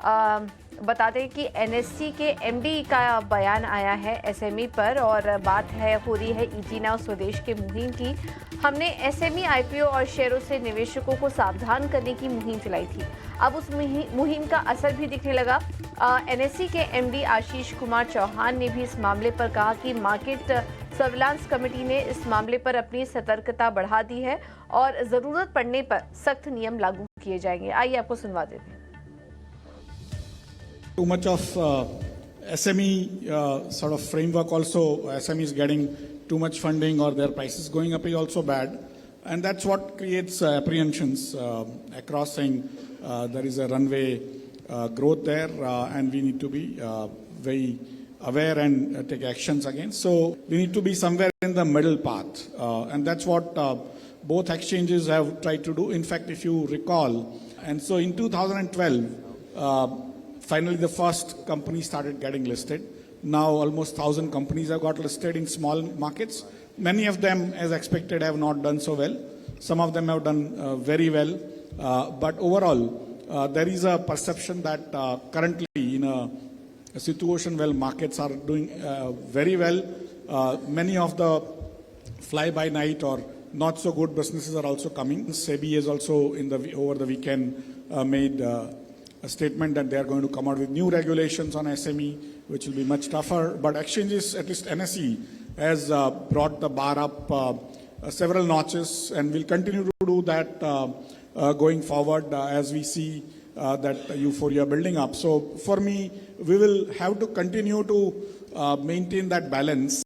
बता दें कि एनएससी के एमडी का बयान आया है एसएमई पर और बात हो रही है ईजी नाउ स्वदेश के मुहिम की। हमने एसएमई आईपीओ और शेयरों से निवेशकों को सावधान करने की मुहिम चलाई थी। अब उस मुहिम का असर भी दिखने लगा। एनएससी के एमडी आशीष कुमार चौहान ने भी इस मामले पर कहा कि मार्केट सर्विलांस कमेटी ने इस मामले पर अपनी सतर्कता बढ़ा दी है और जरूरत पड़ने पर सख्त नियम लागू किए जाएंगे। आइए आपको सुनवा देते हैं। Too much of SME sort of framework also, SMEs getting too much funding or their prices going up is also bad. And that's what creates apprehensions across, saying there is a runway growth there and we need to be very aware and take actions against. So we need to be somewhere in the middle path. And that's what both exchanges have tried to do. In fact, if you recall, and so in 2012, finally, the first company started getting listed. Now, almost 1,000 companies have got listed in small markets. Many of them, as expected, have not done so well. Some of them have done very well. But overall, there is a perception that currently, in a situation where markets are doing very well, many of the fly-by-night or not so good businesses are also coming. SEBI has also, over the weekend, made a statement that they are going to come out with new regulations on SME, which will be much tougher. But exchanges, at least NSE, has brought the bar up several notches and will continue to do that going forward as we see that euphoria building up. So for me, we will have to continue to maintain that balance.